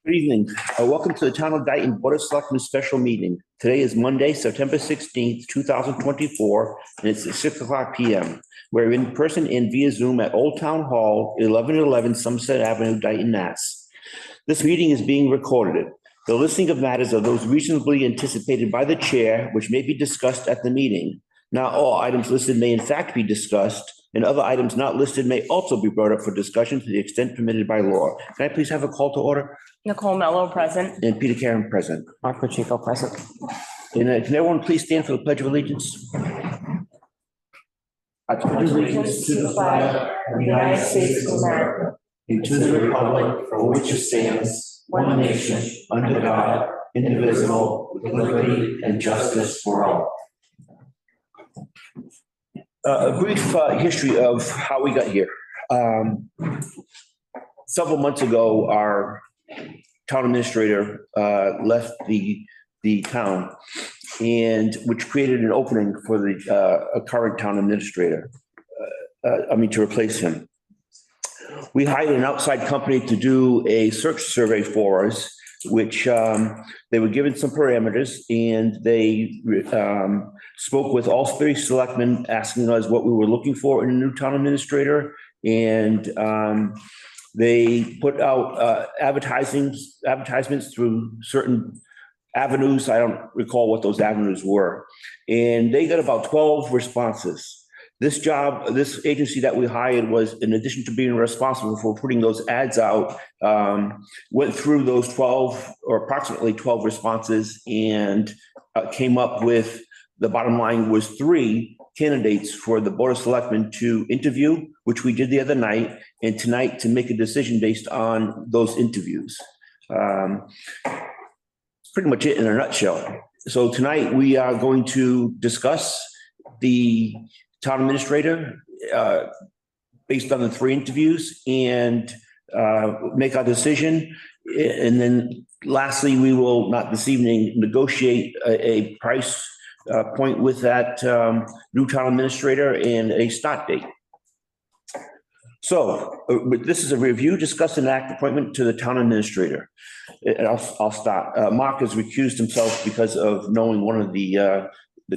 Good evening. Welcome to the Town of Dayton Board of Selectmen special meeting. Today is Monday, September 16th, 2024, and it's at 6:00 p.m. We're in person and via Zoom at Old Town Hall, 1111 Somerset Avenue, Dayton, Mass. This meeting is being recorded. The listing of matters are those reasonably anticipated by the chair, which may be discussed at the meeting. Not all items listed may in fact be discussed, and other items not listed may also be brought up for discussion to the extent permitted by law. Can I please have a call to order? Nicole Mello, present. And Peter Karen present. Mark Pacheco, present. And can everyone please stand for the Pledge of Allegiance? I pledge Allegiance to the flag of the United States of America and to the republic for which it stands, one nation, under God, indivisible, with liberty and justice for all. A brief history of how we got here. Several months ago, our town administrator left the town, and which created an opening for the a current town administrator. To replace him. We hired an outside company to do a search survey for us, which they were given some parameters, and they spoke with all three selectmen, asking us what we were looking for in a new town administrator, and they put out advertisements through certain avenues. I don't recall what those avenues were, and they got about 12 responses. This agency that we hired was, in addition to being responsible for putting those ads out, went through those 12 or approximately 12 responses and came up with, the bottom line was 3 candidates for the Board of Selectmen to interview, which we did the other night, and tonight to make a decision based on those interviews. Pretty much it in a nutshell. So tonight we are going to discuss the town administrator based on the 3 interviews and make our decision. And then lastly, we will, not this evening, negotiate a price point with that new town administrator and a start date. So this is a review, discuss and act appointment to the town administrator. And I'll start. Mark has recused himself because of knowing one of the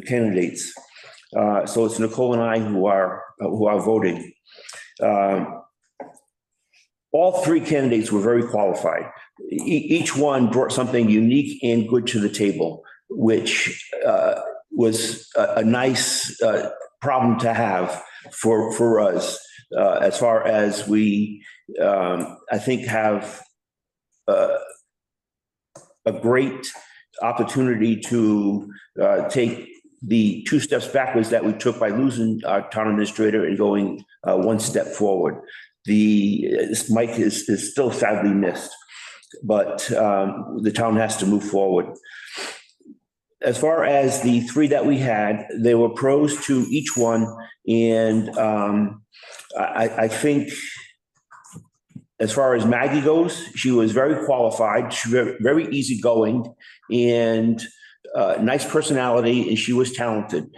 candidates. So it's Nicole and I who are voting. All 3 candidates were very qualified. Each one brought something unique and good to the table, which was a nice problem to have for us, as far as we, I think, have a great opportunity to take the 2 steps backwards that we took by losing our town administrator and going 1 step forward. This Mike is still sadly missed, but the town has to move forward. As far as the 3 that we had, there were pros to each one, and I think as far as Maggie goes, she was very qualified, she was very easygoing, and nice personality, and she was talented.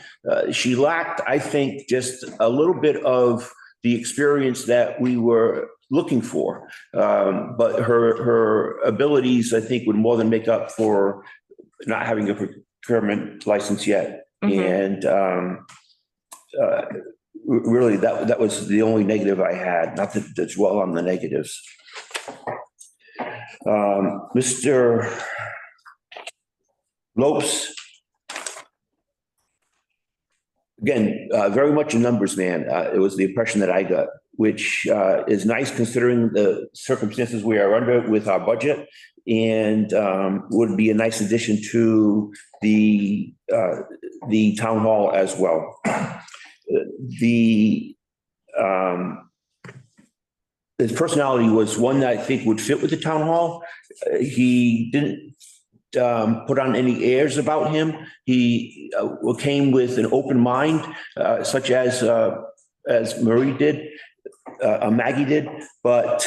She lacked, I think, just a little bit of the experience that we were looking for. But her abilities, I think, would more than make up for not having a procurement license yet. Mm-hmm. And really, that was the only negative I had. Not that that's well on the negatives. Mr. Lopes, again, very much a numbers man. It was the impression that I got, which is nice considering the circumstances we are under with our budget, and would be a nice addition to the town hall as well. His personality was one that I think would fit with the town hall. He didn't put on any airs about him. He came with an open mind, such as Marie did, Maggie did, but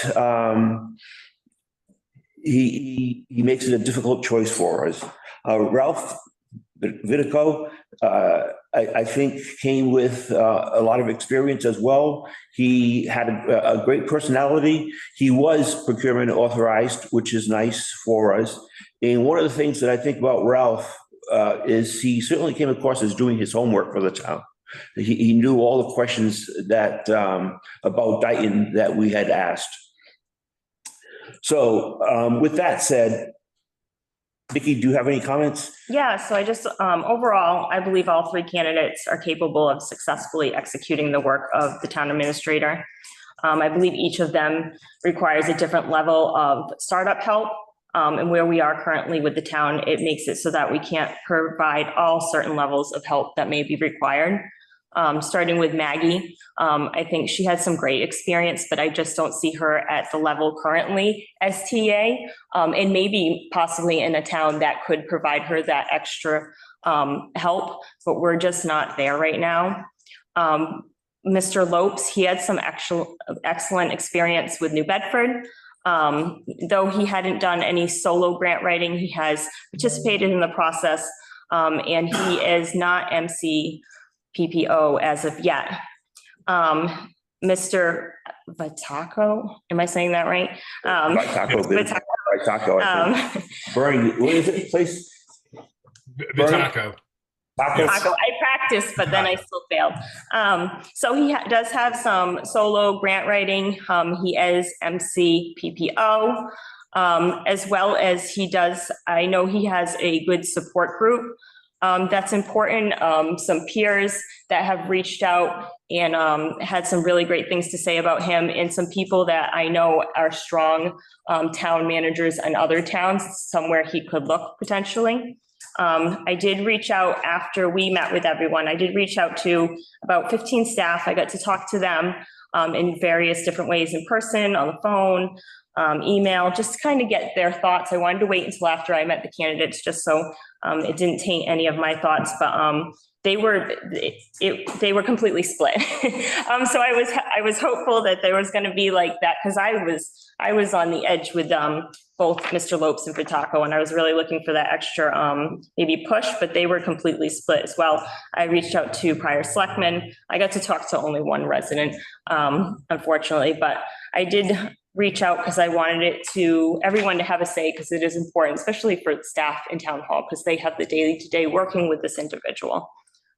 he makes it a difficult choice for us. Ralph Vitico, I think came with a lot of experience as well. He had a great personality. He was procurement authorized, which is nice for us. And one of the things that I think about Ralph is he certainly came across as doing his homework for the town. He knew all the questions that about Dayton that we had asked. So with that said, Vicki, do you have any comments? Yeah, so I just, overall, I believe all three candidates are capable of successfully executing the work of the town administrator. I believe each of them requires a different level of startup help. And where we are currently with the town, it makes it so that we can't provide all certain levels of help that may be required. Starting with Maggie, I think she had some great experience, but I just don't see her at the level currently as TA, and maybe possibly in a town that could provide her that extra help, but we're just not there right now. Mr. Lopes, he had some excellent experience with New Bedford. Though he hadn't done any solo grant writing, he has participated in the process, and he is not MC PPO as of yet. Mr. Vitaco, am I saying that right? Vitaco, I think. Bernie, what is it, please? Vitaco. I practiced, but then I still failed. So he does have some solo grant writing. He is MC PPO, as well as he does, I know he has a good support group. That's important. Some peers that have reached out and had some really great things to say about him, and some people that I know are strong town managers in other towns, somewhere he could look potentially. I did reach out after we met with everyone. I did reach out to about 15 staff. I got to talk to them in various different ways, in person, on the phone, email, just to kind of get their thoughts. I wanted to wait until after I met the candidates, just so it didn't taint any of my thoughts, but they were completely split. So I was hopeful that there was going to be like that, because I was on the edge with both Mr. Lopes and Vitaco, and I was really looking for that extra maybe push, but they were completely split as well. I reached out to prior selectmen. I got to talk to only one resident, unfortunately, but I did reach out because I wanted everyone to have a say, because it is important, especially for staff in town hall, because they have the day-to-day working with this individual.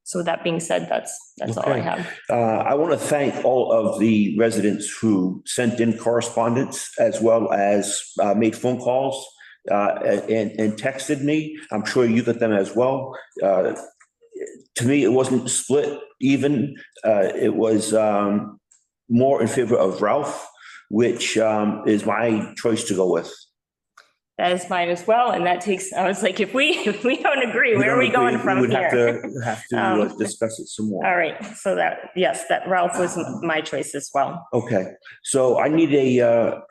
So with that being said, that's all I have. I want to thank all of the residents who sent in correspondence, as well as made phone calls and texted me. I'm sure you got them as well. To me, it wasn't split even. It was more in favor of Ralph, which is my choice to go with. That is mine as well, and that takes. I was like, if we don't agree, where are we going from here? We here? have to discuss it some more. All right, so that Ralph was my choice as well. Okay, so I need a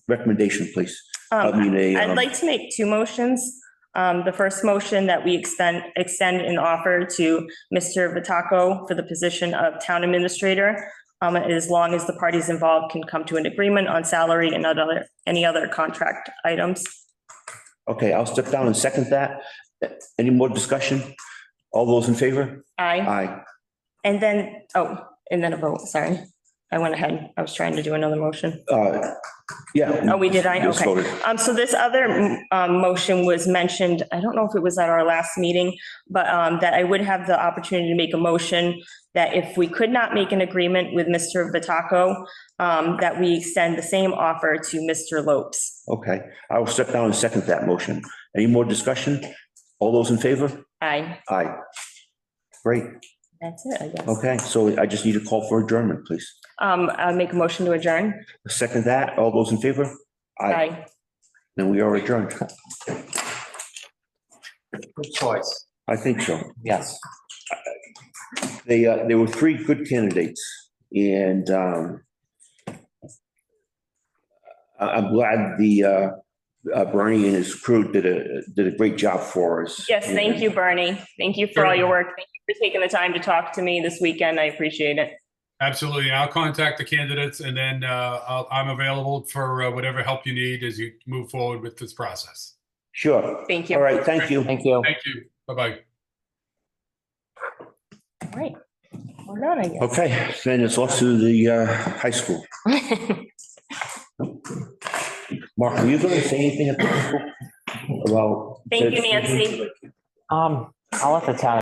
recommendation, please. I'd like to make two motions. The first motion that we extend an offer to Mr. Vitaco for the position of town administrator, as long as the parties involved can come to an agreement on salary and any other contract items. Okay, I'll step down and second that. Any more discussion? All those in favor? Aye. Aye. And then a vote, sorry. I went ahead. I was trying to do another motion. Yeah. Oh, we did. Just Okay. voted. So this other motion was mentioned, I don't know if it was at our last meeting, but that I would have the opportunity to make a motion that if we could not make an agreement with Mr. Vitaco, that we extend the same offer to Mr. Lopes. Okay, I will step down and second that motion. Any more discussion? All those in favor? Aye. Aye. Great. That's it, I guess. Okay, so I just need a call for adjournment, please. I'll make a motion to adjourn. Second that. All those in favor? Aye. Then we are adjourned. Good choice. I think so. Yes. There were three good candidates, and I'm glad the Bernie and his crew did a great job for us. Yes, thank you, Bernie. Thank you for all your work. Thank you for taking the time to talk to me this weekend. I appreciate it. Absolutely. I'll contact the candidates, and then I'm available for whatever help you need as you move forward with this process. Sure. Thank you. All right, thank you. Thank you. Thank you. Bye-bye. All right. We're done, I guess. Okay, then it's off to the high school. Mark, are you going to say anything at the high school about? Thank you, Nancy. I'll let the town